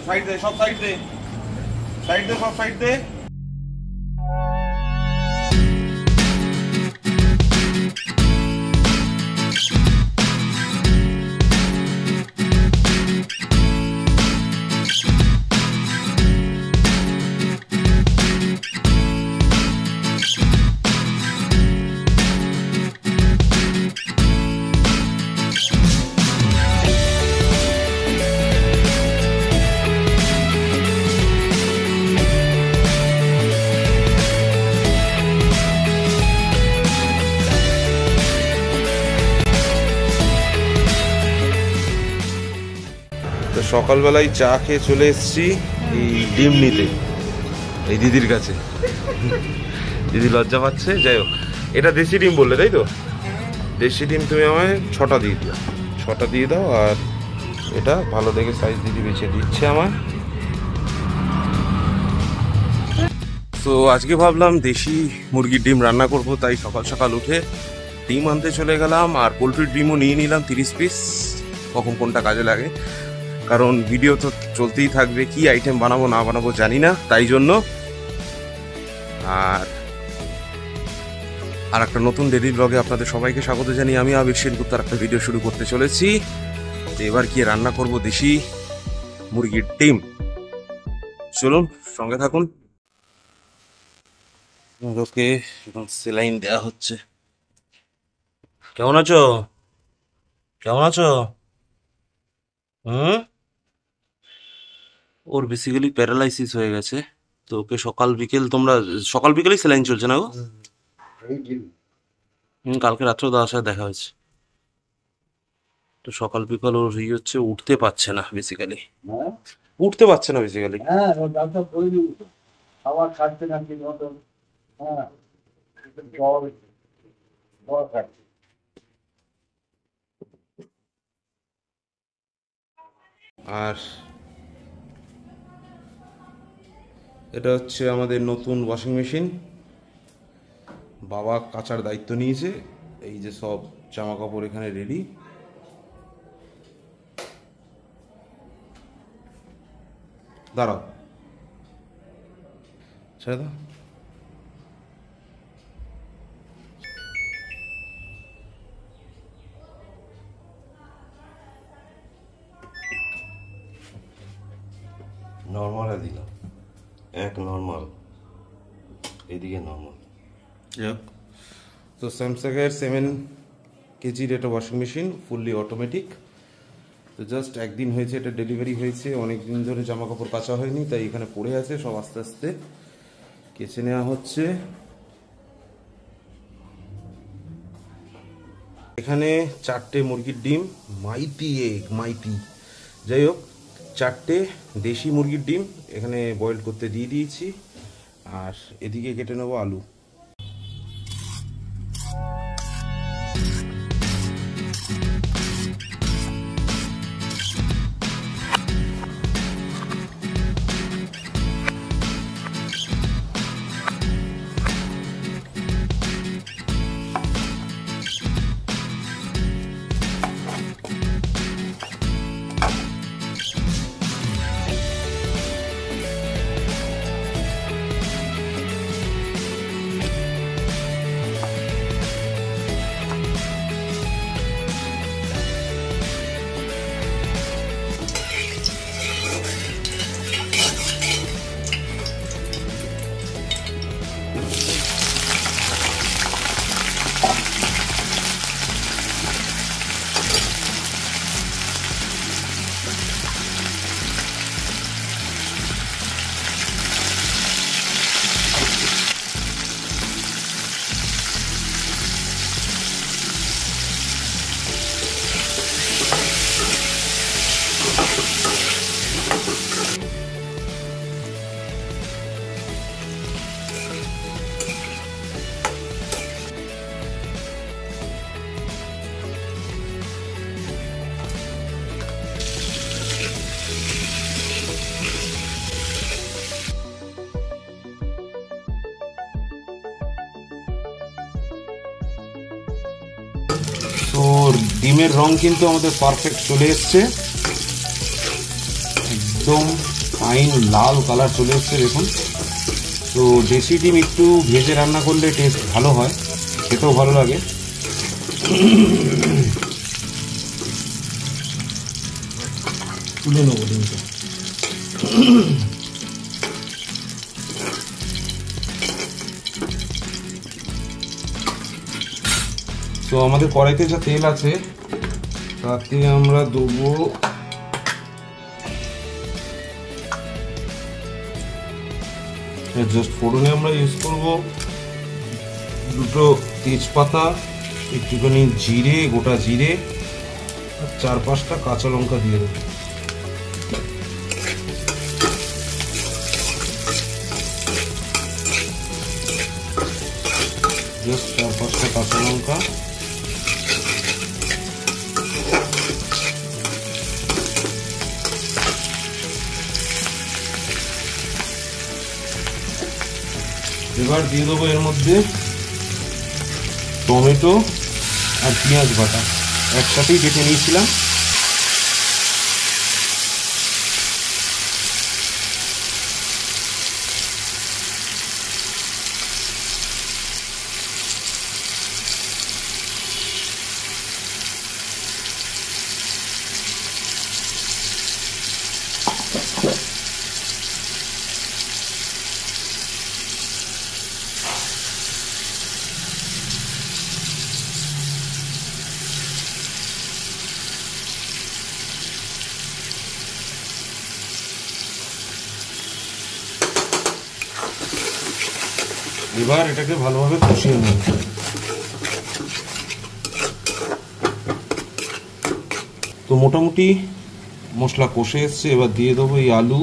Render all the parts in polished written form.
Side দে, সব side দে, side দে, সব side দে। সকালবেলায় চা খেয়ে চলে এসেছি এই ডিম নিতে এই দিদির কাছে। দিদি লজ্জা পাচ্ছে। যাই হোক, এটা দেশি ডিম বললে তাই তো? দেশি ডিম তুমি আমায় 6টা দিয়ে দিও, 6টা দিয়ে দাও। আর এটা ভালো দেখে সাইজ দিদি বেছে দিচ্ছে আমায়। তো আজকে ভাবলাম দেশি মুরগির ডিম রান্না করব, তাই সকাল সকাল উঠে ডিম আনতে চলে গেলাম। আর পোলট্রির ডিমও নিয়ে নিলাম 30 পিস, কখন কোনটা কাজে লাগে, কারণ ভিডিও তো চলতেই থাকবে। কি আইটেম বানাবো না বানাবো জানি না, তাই জন্য। আর একটা নতুন ডেইলি ব্লগে আপনাদের সবাইকে স্বাগত জানিয়ে আমি আবির সেনগুপ্ত একটা ভিডিও শুরু করতে চলেছি। তো এবার কি রান্না করব দেশি মুরগির ডিম, চলুন সঙ্গে থাকুন। ওকে, সেলাইন দেওয়া হচ্ছে। কেমন আছো? কেমন আছো? ওর বেসিক্যালি প্যারালাইসিস হয়ে গেছে, তো ওকে সকাল বিকেল, তোমরা সকাল বিকেলই স্যালাইন চলছে না গো? কালকে রাত্রেও দাদার সাথে দেখা হয়েছে। তো সকাল বিকাল ওর ইয়ে হচ্ছে, উঠতে পারছে না বেসিক্যালি, উঠতে পারছে না বেসিক্যালি। আর এটা হচ্ছে আমাদের নতুন ওয়াশিং মেশিন। বাবা কাচার দায়িত্ব নিয়েছে। এই যে সব জামা কাপড় এখানে রেডি। দাঁড়াও, ছেড়ে দাও। নর্মালে দিলাম, এক নর্মাল, এদিকে নর্মাল। তো স্যামসাংয়ের 7 কেজির এটা ওয়াশিং মেশিন, ফুললি অটোমেটিক। তো জাস্ট একদিন হয়েছে এটা ডেলিভারি হয়েছে, অনেক দিন ধরে জামা কাপড় কাচা হয়নি, তাই এখানে পড়ে আছে, সব আস্তে আস্তে কেচে নেওয়া হচ্ছে। এখানে 4টে মুরগির ডিম, মাইতি এগ, মাইতি, যাই হোক 4টে দেশি মুরগির ডিম এখানে বয়েল করতে দিয়ে দিয়েছি। আর এদিকে কেটে নেবো আলু। তো ডিমের রং কিন্তু আমাদের পারফেক্ট চলে এসছে, একদম ফাইন লাল কালার চলে এসছে দেখুন। তো দেশি ডিম একটু ভেজে রান্না করলে টেস্ট ভালো হয়, খেতেও ভালো লাগে। তুলে নেবো ডিমটা। তো আমাদের কড়াইতে যা তেল আছে তাতে আমরা দেবো জাস্ট ফোড়নে আমরা ইউজ করব দুটো তেজপাতা, একটুখানি জিরে, গোটা জিরে, আর 4-5টা কাঁচা লঙ্কা দিয়ে দেবো। জাস্ট 4-5টা কাঁচা লঙ্কা। এবার দিয়ে দেবো এর মধ্যে টমেটো আর পেঁয়াজ বাটা, একসাথেই বেটে নিয়েছিলাম। এবার এটাকে ভালোভাবে কষিয়ে নেব। তো মোটামুটি মশলা কষে এসছে, এবার দিয়ে দেবো এই আলু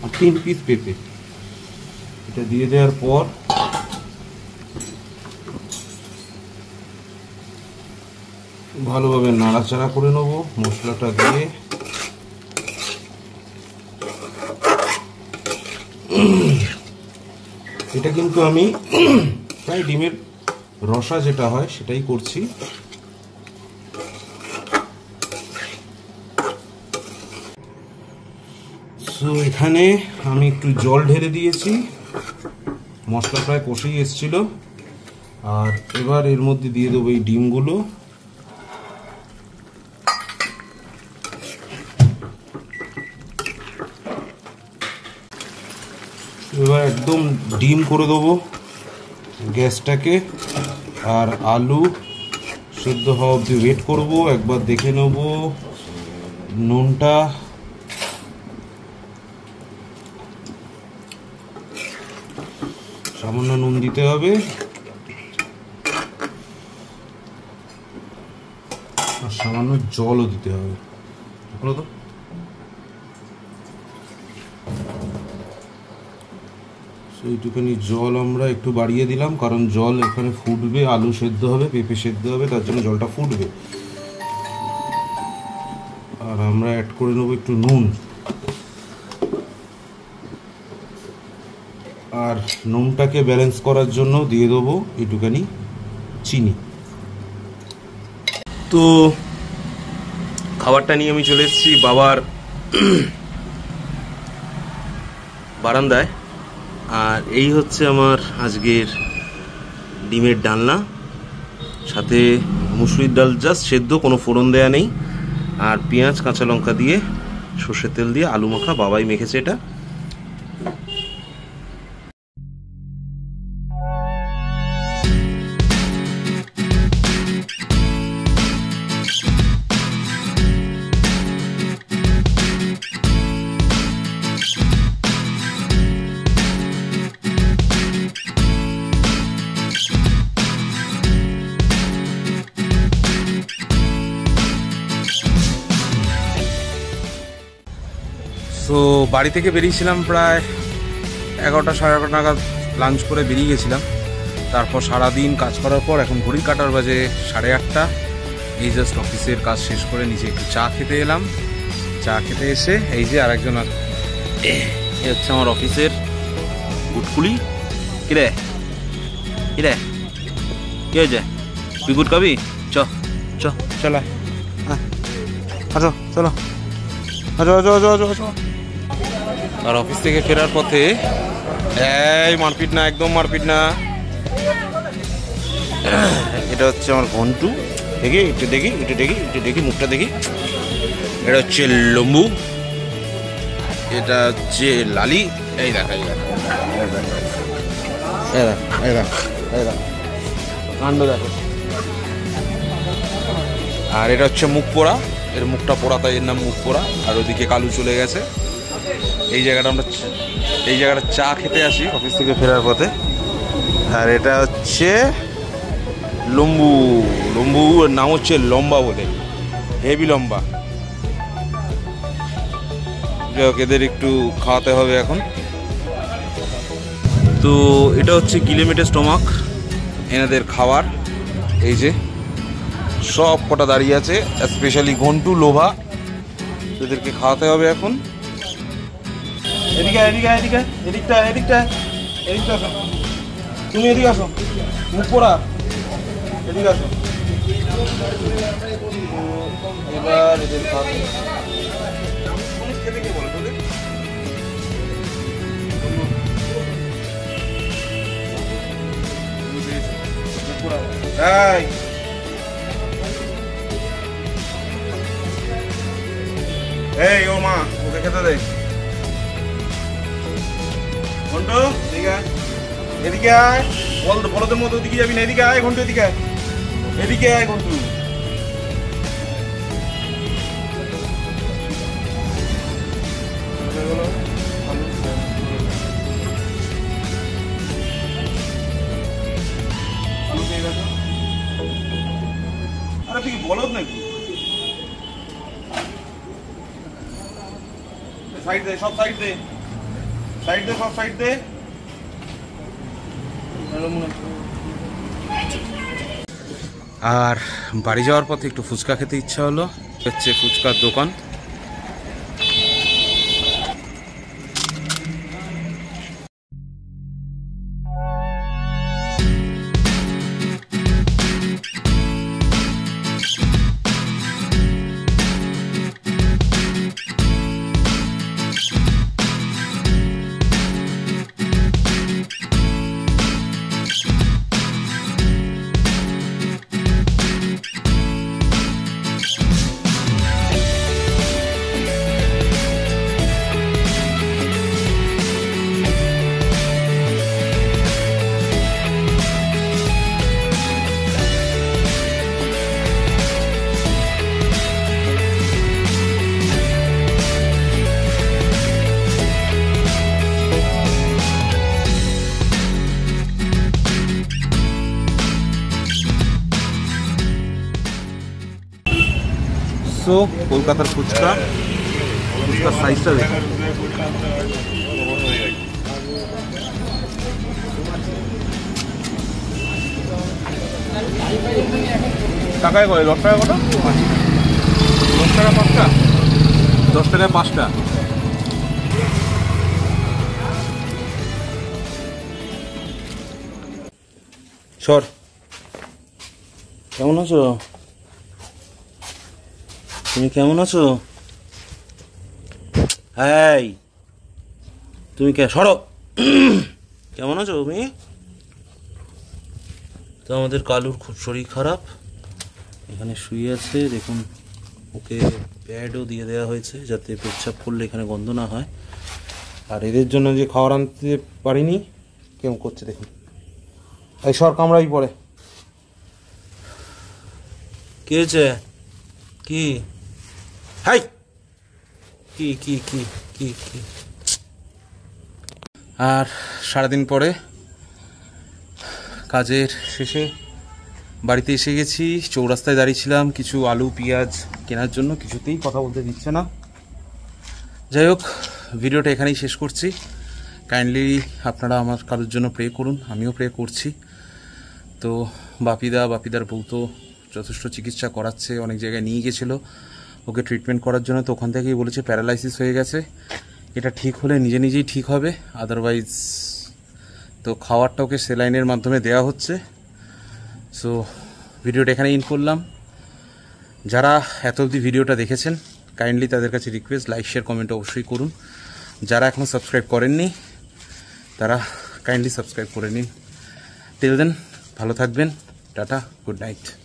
আর 3 পিস পেঁপে। এটা দিয়ে দেওয়ার পর ভালোভাবে নাড়াচাড়া করে নেব মশলাটা দিয়ে। এটা কিন্তু আমি প্রায় ডিমের রসা যেটা হয় সেটাই করছি। তো এখানে আমি একটু জল ঢেলে দিয়েছি, মশলা প্রায় কষেই এসেছিল। আর এবার এর মধ্যে দিয়ে দেবো এই ডিমগুলো। এবার একদম ডিম করে দেবো গ্যাসটাকে, আর আলু সেদ্ধ হওয়া অবধি ওয়েট করবো। একবার দেখে নেব নুনটা, সামান্য নুন দিতে হবে, আর সামান্য জলও দিতে হবে। তো এইটুখানি জল আমরা একটু বাড়িয়ে দিলাম, কারণ জল এখানে ফুটবে, আলু সেদ্ধ হবে, পেঁপে সেদ্ধ হবে, তার জন্য জলটা ফুটবে। আর আমরা অ্যাড করে নেবো একটু নুন, আর নুনটাকে ব্যালেন্স করার জন্য দিয়ে দেবো একটুখানি চিনি। তো খাবারটা নিয়ে আমি চলে এসেছি বাবার বারান্দায়। আর এই হচ্ছে আমার আজকের ডিমের ডালনা, সাথে মুসুরির ডাল জাস্ট সেদ্ধ, কোনো ফোড়ন দেয়া নেই, আর পেঁয়াজ কাঁচা লঙ্কা দিয়ে সর্ষের তেল দিয়ে আলু মাখা বাবাই মেখেছে এটা। তো বাড়ি থেকে বেরিয়েছিলাম প্রায় 11টা সাড়ে 11টা নাগাদ, লাঞ্চ করে বেরিয়ে গেছিলাম। তারপর সারাদিন কাজ করার পর এখন ঘড়ির কাটার বাজে 8:30। এই জাস্ট অফিসের কাজ শেষ করে নিচে একটু চা খেতে এলাম। চা খেতে এসে এই যে আরেকজন, এ হচ্ছে আমার অফিসের গুটকুলি। কিরে কিরে কি হয়েছে, তুই গুট খাবি? চ চ চলা, হ্যাঁ আসো, চলো, আসো আসো আসো আসো আসো। আর অফিস থেকে ফেরার পথে এই মারপিট না, একদম মারপিট না। এটা হচ্ছে আমার ঘন্টু, দেখি একটু দেখি একটু দেখি একটু দেখি মুখটা দেখি। এটা হচ্ছে লম্বু, এটা হচ্ছে লালি। এই দেখ এই দেখ এই দেখ এই দেখ কাণ্ড দেখো। আর এটা হচ্ছে মুখ পোড়া, এর মুখটা পোড়া তাই এর নাম মুখ পোড়া। আর ওদিকে কালু চলে গেছে। এই জায়গাটা আমরা চা খেতে আসি অফিস থেকে ফেরার পথে। আর এটা হচ্ছে লম্বু, লম্বুর নাম হচ্ছে লম্বা বলে, হেভি লম্বা। এদের একটু খাওয়াতে হবে এখন। তো এটা হচ্ছে গিলেমেটে স্টোমাক, এনাদের খাবার। এই যে সব কটা দাঁড়িয়ে আছে, স্পেশালি ঘন্টু লোভা, এদেরকে খাওয়াতে হবে এখন। এদিকে এদিকে এদিকে এদিকটা এদিকটা এদিকটা আসো, তুমি এদিকে আসো, মুখ পোড়া এদিকে আসো। এবার এদের খাওয়াতে এই ও মা, ওকে খেতে দে। ঘন্টু এদিকে আয়, এদিকে আয়, বলদের মতো ওদিকে যাবি না, এদিকে আয় ঘন্টু, এদিকে আয়, এদিকে আয় ঘন্টু। আরে তুই বলদ নাকি? সাইড দে, সব সাইড দে, সাইড দে, সব সাইড দে। আর বাড়ি যাওয়ার পথে একটু ফুচকা খেতে ইচ্ছা হলো, হচ্ছে ফুচকার দোকান। সো কলকাতার ফুচকা, ফুচকার সাইজটা দেখুন। টাকায় করে 10 টাকা কত? 10 টাকা 5টা, 10 টাকায় 5টা। সর, কেমন আছো তুমি? কেমন আছো? এই তুমি কে? সরো। কেমন আছো তুমি? তো আমাদের কালুর খুব শরীর খারাপ, এখানে শুয়ে আছে দেখুন। ওকে প্যাডও দিয়ে দেওয়া হয়েছে যাতে পেচ্ছাপ করলে এখানে গন্ধ না হয়। আর এদের জন্য যে খাবার আনতে পারিনি, কেমন করছে দেখুন। এই সর, কামড়াই পড়ে। কি হয়েছে? কি? হাই, কি কি কি কি কি? আর সারাদিন পরে কাজের শেষে বাড়িতে এসে গেছি। চৌরাস্তায় দাঁড়িয়েছিলাম কিছু আলু পেঁয়াজ কেনার জন্য, কিছুতেই কথা বলতে দিচ্ছে না। যাই হোক, ভিডিওটা এখানেই শেষ করছি। কাইন্ডলি আপনারা আমার কারোর জন্য প্রে করুন, আমিও প্রে করছি। তো বাপিদার বউ তো যথেষ্ট চিকিৎসা করাচ্ছে, অনেক জায়গায় নিয়ে গেছিলো ওকে ট্রিটমেন্ট করার জন্য। তো ওখান থেকেই বলেছে প্যারালাইসিস হয়ে গেছে, এটা ঠিক হলে নিজেই ঠিক হবে, আদারওয়াইজ তো খাওয়ারটা ওকে সেলাইনের মাধ্যমে দেওয়া হচ্ছে। সো ভিডিওটা এখানে ইন করলাম। যারা এত অবধি ভিডিওটা দেখেছেন, কাইন্ডলি তাদের কাছে রিকোয়েস্ট, লাইক শেয়ার কমেন্ট অবশ্যই করুন। যারা এখনও সাবস্ক্রাইব করেননি তারা কাইন্ডলি সাবস্ক্রাইব করে নিন। টিল দেন ভালো থাকবেন, টাটা, গুড নাইট।